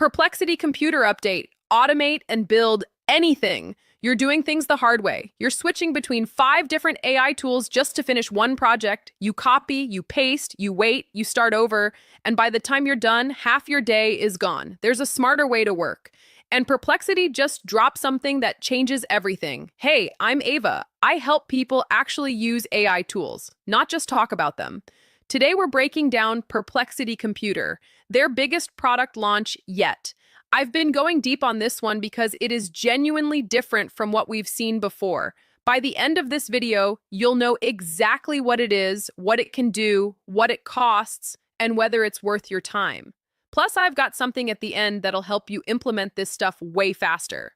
Perplexity Computer update. Automate and build anything. You're doing things the hard way. You're switching between 5 different AI tools just to finish one project. You copy, you paste, you wait, you start over, and by the time you're done, half your day is gone. There's a smarter way to work. And Perplexity just dropped something that changes everything. Hey, I'm Ava. I help people actually use AI tools, not just talk about them. Today we're breaking down Perplexity Computer, their biggest product launch yet. I've been going deep on this one because it is genuinely different from what we've seen before. By the end of this video, you'll know exactly what it is, what it can do, what it costs, and whether it's worth your time. Plus, I've got something at the end that'll help you implement this stuff way faster.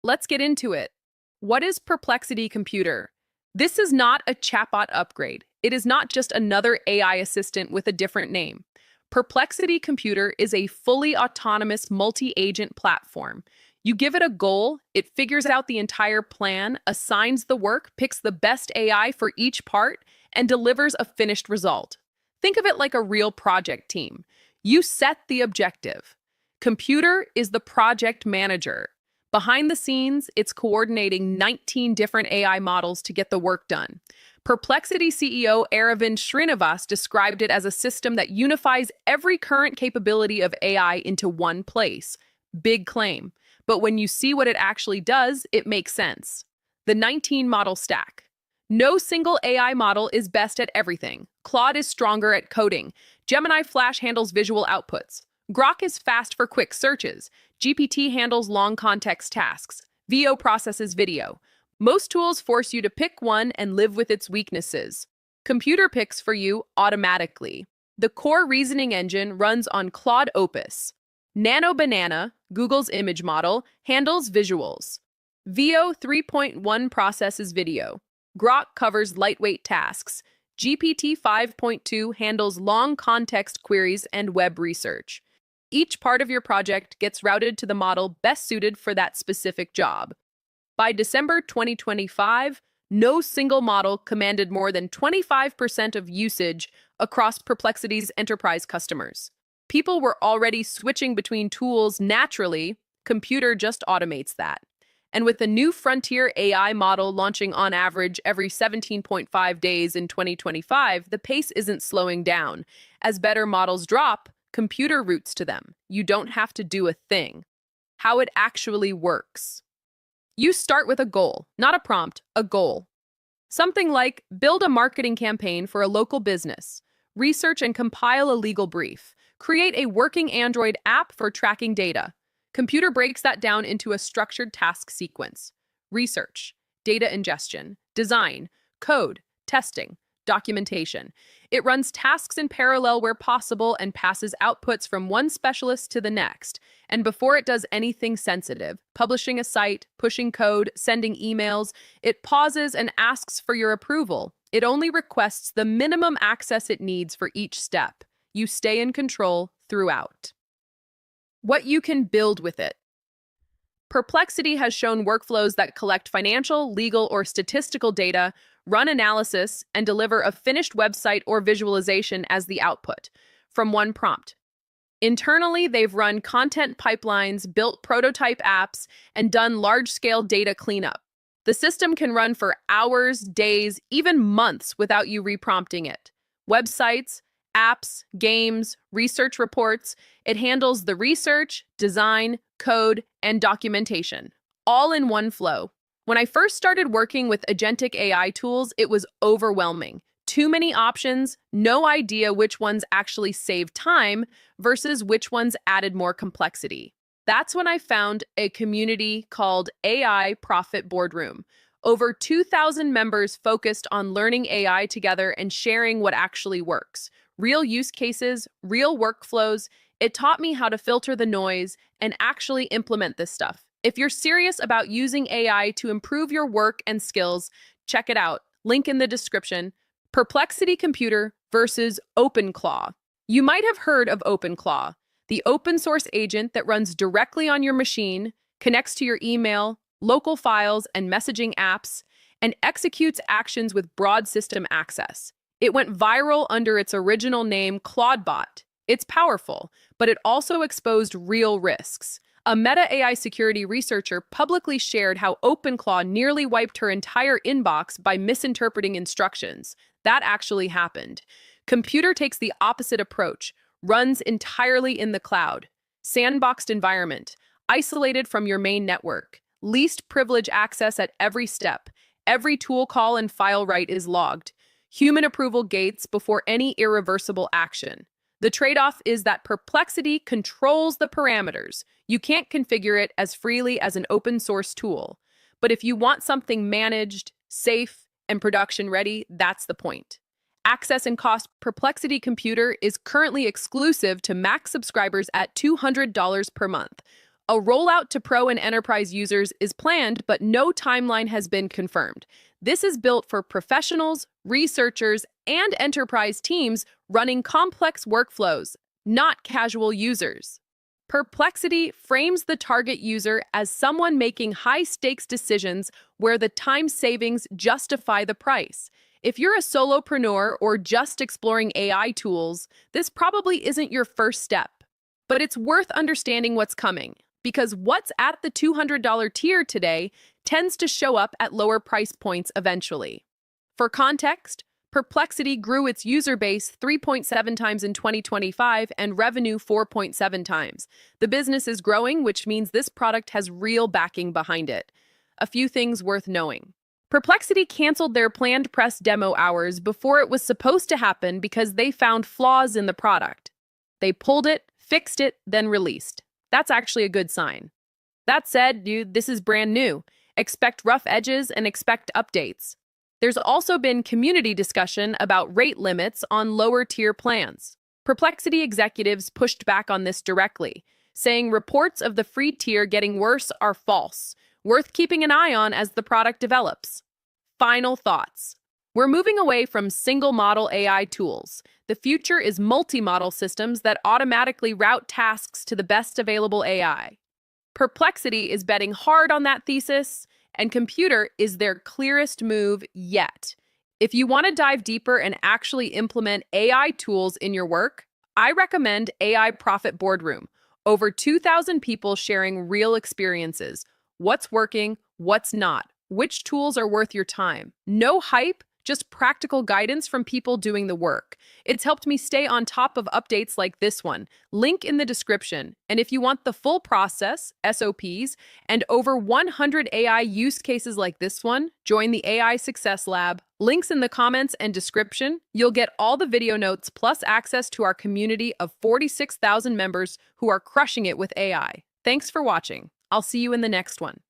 Let's get into it. What is Perplexity Computer? This is not a chatbot upgrade. It is not just another AI assistant with a different name. Perplexity Computer is a fully autonomous multi-agent platform. You give it a goal, it figures out the entire plan, assigns the work, picks the best AI for each part, and delivers a finished result. Think of it like a real project team. You set the objective. Computer is the project manager. Behind the scenes, it's coordinating 19 different AI models to get the work done. Perplexity CEO Aravind Srinivas described it as a system that unifies every current capability of AI into one place. Big claim. But when you see what it actually does, it makes sense. The 19 model stack. No single AI model is best at everything. Claude is stronger at coding. Gemini Flash handles visual outputs. Grok is fast for quick searches. GPT handles long context tasks. VO processes video. Most tools force you to pick one and live with its weaknesses. Computer picks for you automatically. The core reasoning engine runs on Claude Opus. Nano Banana, Google's image model, handles visuals. VO 3.1 processes video. Grok covers lightweight tasks. GPT 5.2 handles long context queries and web research. Each part of your project gets routed to the model best suited for that specific job. By December 2025, no single model commanded more than 25% of usage across Perplexity's enterprise customers. People were already switching between tools naturally. Computer just automates that. And with the new frontier AI model launching on average every 17.5 days in 2025, the pace isn't slowing down. As better models drop, computer routes to them. You don't have to do a thing. How it actually works. You start with a goal, not a prompt, a goal. Something like build a marketing campaign for a local business, research and compile a legal brief, create a working Android app for tracking data. Computer breaks that down into a structured task sequence. Research, data ingestion, design, code, testing, documentation. It runs tasks in parallel where possible and passes outputs from one specialist to the next. And before it does anything sensitive, publishing a site, pushing code, sending emails, it pauses and asks for your approval. It only requests the minimum access it needs for each step. You stay in control throughout. What you can build with it. Perplexity has shown workflows that collect financial, legal, or statistical data, run analysis, and deliver a finished website or visualization as the output from one prompt. Internally, they've run content pipelines, built prototype apps, and done large-scale data cleanup. The system can run for hours, days, even months without you reprompting it. Websites, apps, games, research reports. It handles the research, design, code, and documentation, all in one flow. When I first started working with agentic AI tools, it was overwhelming. Too many options, no idea which ones actually save time versus which ones added more complexity. That's when I found a community called AI Profit Boardroom. Over 2,000 members focused on learning AI together and sharing what actually works. Real use cases, real workflows. It taught me how to filter the noise and actually implement this stuff. If you're serious about using AI to improve your work and skills, check it out. Link in the description. Perplexity Computer versus OpenClaw. You might have heard of OpenClaw, the open source agent that runs directly on your machine, connects to your email, local files, and messaging apps, and executes actions with broad system access. It went viral under its original name, Claudebot. It's powerful, but it also exposed real risks. A Meta AI security researcher publicly shared how OpenClaw nearly wiped her entire inbox by misinterpreting instructions. That actually happened. Computer takes the opposite approach, runs entirely in the cloud. Sandboxed environment, isolated from your main network. Least privilege access at every step. Every tool call and file write is logged. Human approval gates before any irreversible action. The trade-off is that Perplexity controls the parameters. You can't configure it as freely as an open source tool. But if you want something managed, safe, and production ready, that's the point. Access and cost. Perplexity Computer is currently exclusive to Mac subscribers at $200 per month. A rollout to Pro and Enterprise users is planned, but no timeline has been confirmed. This is built for professionals, researchers, and enterprise teams running complex workflows, not casual users. Perplexity frames the target user as someone making high-stakes decisions where the time savings justify the price. If you're a solopreneur or just exploring AI tools, this probably isn't your first step. But it's worth understanding what's coming, because what's at the $200 tier today tends to show up at lower price points eventually. For context, Perplexity grew its user base 3.7 times in 2025 and revenue 4.7 times. The business is growing, which means this product has real backing behind it. A few things worth knowing. Perplexity canceled their planned press demo hours before it was supposed to happen because they found flaws in the product. They pulled it, fixed it, then released. That's actually a good sign. That said, this is brand new. Expect rough edges and expect updates. There's also been community discussion about rate limits on lower-tier plans. Perplexity executives pushed back on this directly, saying reports of the free tier getting worse are false, worth keeping an eye on as the product develops. Final thoughts. We're moving away from single-model AI tools. The future is multi-model systems that automatically route tasks to the best available AI. Perplexity is betting hard on that thesis, and Computer is their clearest move yet. If you want to dive deeper and actually implement AI tools in your work, I recommend AI Profit Boardroom. Over 2,000 people sharing real experiences. What's working, what's not, which tools are worth your time. No hype, just practical guidance from people doing the work. It's helped me stay on top of updates like this one. Link in the description. And if you want the full process, SOPs, and over 100 AI use cases like this one, join the AI Success Lab. Links in the comments and description. You'll get all the video notes plus access to our community of 46,000 members who are crushing it with AI. Thanks for watching. I'll see you in the next one.